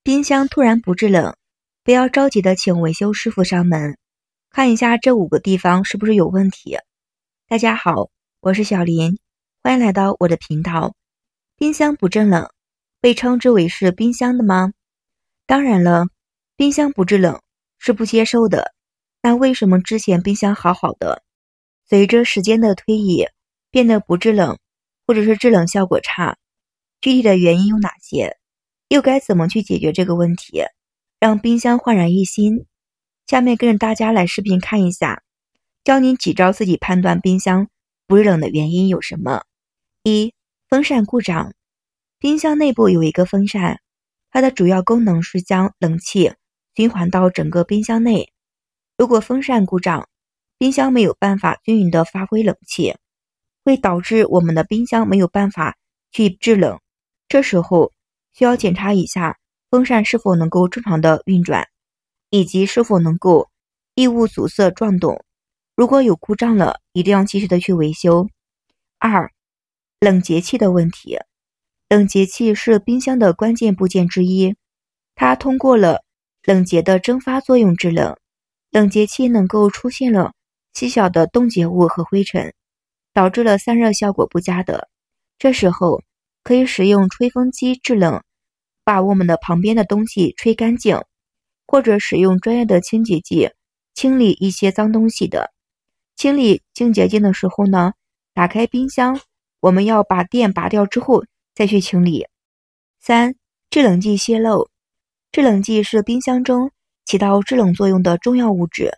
冰箱突然不制冷，不要着急的请维修师傅上门，看一下这5个地方是不是有问题。大家好，我是小林，欢迎来到我的频道。冰箱不制冷，被称之为是冰箱的吗？当然了，冰箱不制冷是不接受的。那为什么之前冰箱好好的，随着时间的推移变得不制冷，或者是制冷效果差？具体的原因有哪些？又该怎么去解决这个问题，让冰箱焕然一新？下面跟着大家来视频看一下，教您几招自己判断冰箱不制冷的原因有什么。1. 风扇故障。冰箱内部有一个风扇，它的主要功能是将冷气循环到整个冰箱内。如果风扇故障，冰箱没有办法均匀的发挥冷气，会导致我们的冰箱没有办法去制冷。这时候需要检查一下风扇是否能够正常的运转，以及是否能够异物阻塞转动。如果有故障了，一定要及时的去维修。2. 冷结器的问题。冷结器是冰箱的关键部件之一，它通过了冷结的蒸发作用制冷。冷结器能够出现了细小的冻结物和灰尘，导致了散热效果不佳的。这时候可以使用吹风机制冷，把我们的旁边的东西吹干净，或者使用专业的清洁剂清理一些脏东西的。清理清洁剂的时候呢，打开冰箱，我们要把电拔掉之后再去清理。3. 制冷剂泄漏。制冷剂是冰箱中起到制冷作用的重要物质，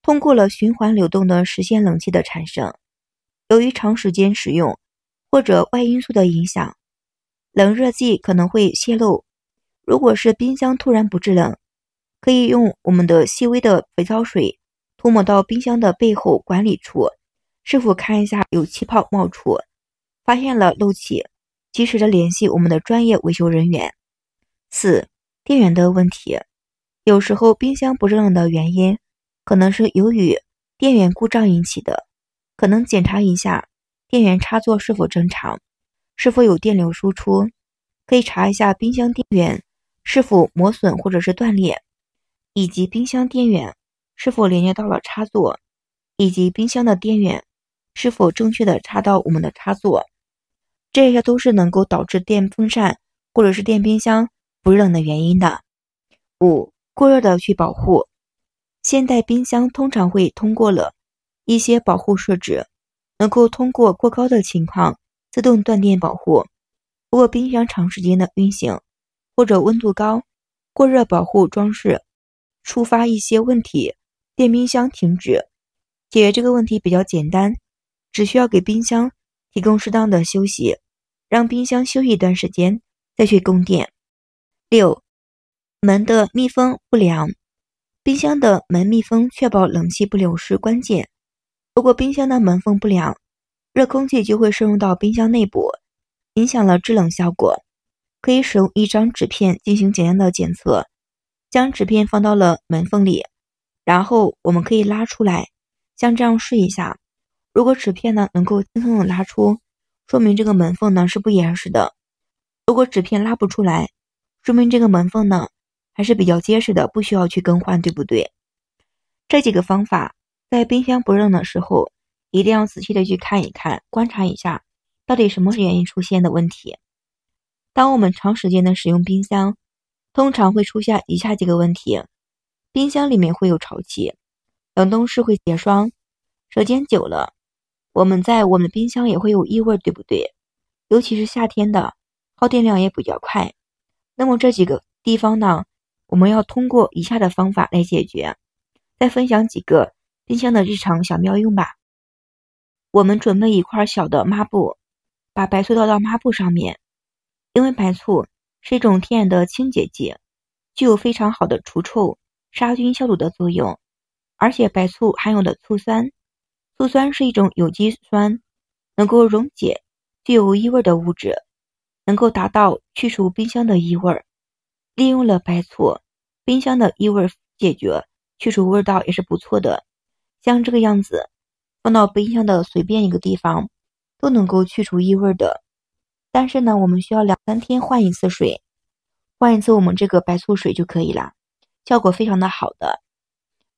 通过了循环流动的实现冷气的产生。由于长时间使用或者外因素的影响，冷热剂可能会泄漏。如果是冰箱突然不制冷，可以用我们的细微的肥皂水涂抹到冰箱的背后管理处，是否看一下有气泡冒出，发现了漏气，及时的联系我们的专业维修人员。4. 电源的问题。有时候冰箱不制冷的原因可能是由于电源故障引起的，可能检查一下电源插座是否正常，是否有电流输出，可以查一下冰箱电源是否磨损或者是断裂，以及冰箱电源是否连接到了插座，以及冰箱的电源是否正确的插到我们的插座。这些都是能够导致电风扇或者是电冰箱不制冷的原因的。5. 过热的去保护。现代冰箱通常会通过了一些保护设置，能够通过过高的情况自动断电保护。如果冰箱长时间的运行或者温度高，过热保护装置触发一些问题，电冰箱停止。解决这个问题比较简单，只需要给冰箱提供适当的休息，让冰箱休息一段时间再去供电。6. 门的密封不良。冰箱的门密封确保冷气不流失关键。如果冰箱的门缝不良，热空气就会渗入到冰箱内部，影响了制冷效果。可以使用一张纸片进行简单的检测，将纸片放到了门缝里，然后我们可以拉出来，像这样试一下。如果纸片呢能够轻松的拉出，说明这个门缝呢是不严实的。如果纸片拉不出来，说明这个门缝呢还是比较结实的，不需要去更换，对不对？这几个方法在冰箱不热冷的时候一定要仔细的去看一看，观察一下到底什么原因出现的问题。当我们长时间的使用冰箱，通常会出现以下几个问题。冰箱里面会有潮气，冷冻室会结霜，时间久了我们的冰箱也会有异味，对不对？尤其是夏天的，耗电量也比较快。那么这几个地方呢，我们要通过以下的方法来解决。再分享几个冰箱的日常小妙用吧。我们准备一块小的抹布，把白醋倒到抹布上面。因为白醋是一种天然的清洁剂，具有非常好的除臭、杀菌消毒的作用。而且白醋含有的醋酸，醋酸是一种有机酸，能够溶解具有异味的物质，能够达到去除冰箱的异味。利用了白醋，冰箱的异味解决，去除味道也是不错的。像这个样子，放到冰箱的随便一个地方，都能够去除异味的。但是呢，我们需要2-3天换一次水。换一次我们这个白醋水就可以了，效果非常的好的。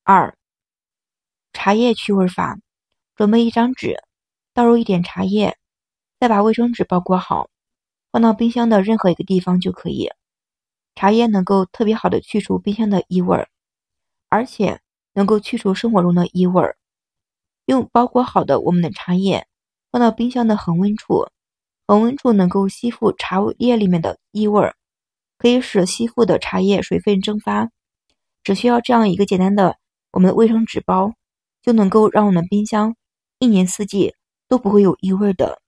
2、茶叶去味法，准备一张纸，倒入一点茶叶，再把卫生纸包裹好，放到冰箱的任何一个地方就可以。茶叶能够特别好的去除冰箱的异味，而且能够去除生活中的异味。用包裹好的我们的茶叶放到冰箱的恒温处，恒温处能够吸附茶叶里面的异味，可以使吸附的茶叶水分蒸发。只需要这样一个简单的我们的卫生纸包，就能够让我们冰箱一年四季都不会有异味的。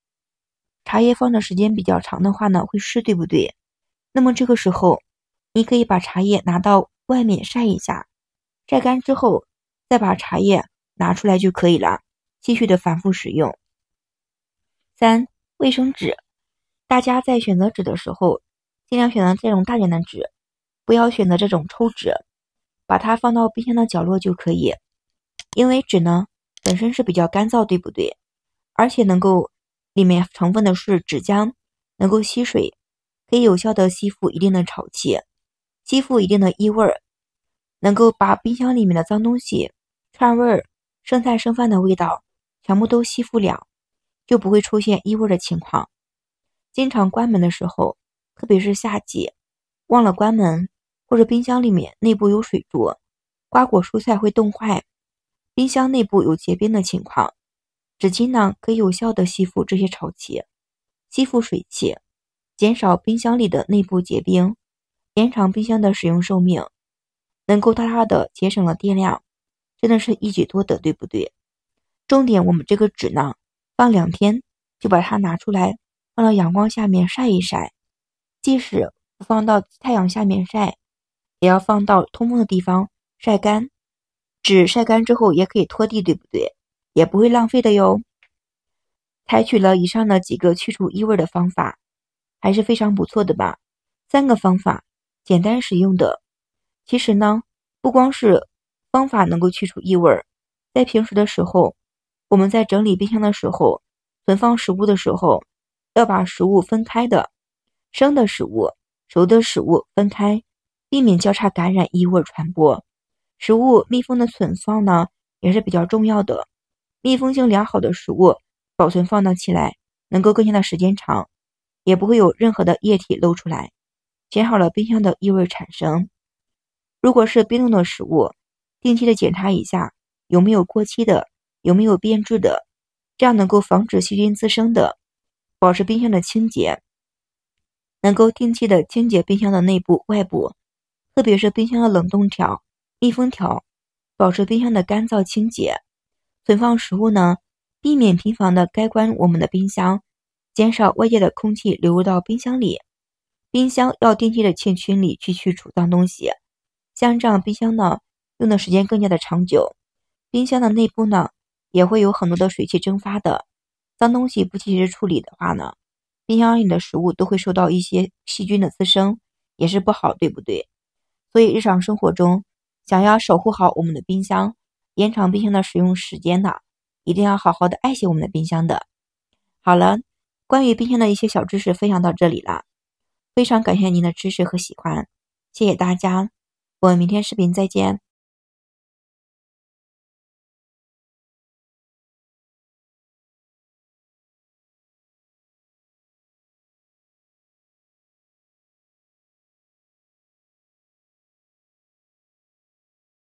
茶叶放的时间比较长的话呢，会湿，对不对？那么这个时候你可以把茶叶拿到外面晒一下，晒干之后再把茶叶拿出来就可以了，继续的反复使用。3、卫生纸，大家在选择纸的时候尽量选择这种大点的纸，不要选择这种抽纸，把它放到冰箱的角落就可以。因为纸呢本身是比较干燥，对不对？而且能够里面成分的是纸浆，能够吸水，可以有效的吸附一定的潮气，吸附一定的异味，能够把冰箱里面的脏东西、串味、剩菜剩饭的味道全部都吸附了，就不会出现异味的情况。经常关门的时候，特别是夏季忘了关门，或者冰箱里面内部有水柱，瓜果蔬菜会冻坏，冰箱内部有结冰的情况，纸巾呢可以有效的吸附这些潮气，吸附水汽，减少冰箱里的内部结冰，延长冰箱的使用寿命，能够大大的节省了电量，真的是一举多得，对不对？重点我们这个纸呢放2天就把它拿出来，放到阳光下面晒一晒，即使不放到太阳下面晒，也要放到通风的地方晒干。纸晒干之后也可以拖地，对不对？也不会浪费的哟。采取了以上的几个去除异味的方法，还是非常不错的吧？3个方法，简单实用的。其实呢，不光是方法能够去除异味，在平时的时候，我们在整理冰箱的时候，存放食物的时候，要把食物分开的，生的食物、熟的食物分开，避免交叉感染异味传播。食物密封的存放呢，也是比较重要的。密封性良好的食物保存放得起来，能够更加的时间长，也不会有任何的液体漏出来，减少了冰箱的异味产生。如果是冰冻的食物，定期的检查一下有没有过期的，有没有变质的，这样能够防止细菌滋生的，保持冰箱的清洁。能够定期的清洁冰箱的内部、外部，特别是冰箱的冷冻条、密封条，保持冰箱的干燥清洁。存放食物呢，避免频繁的开关我们的冰箱，减少外界的空气流入到冰箱里。冰箱要定期的进清理去除脏东西，像这样冰箱呢用的时间更加的长久。冰箱的内部呢也会有很多的水汽蒸发的，脏东西不及时处理的话呢，冰箱里的食物都会受到一些细菌的滋生，也是不好，对不对？所以日常生活中想要守护好我们的冰箱，延长冰箱的使用时间的，一定要好好的爱惜我们的冰箱的。好了，关于冰箱的一些小知识分享到这里了，非常感谢您的支持和喜欢，谢谢大家，我们明天视频再见。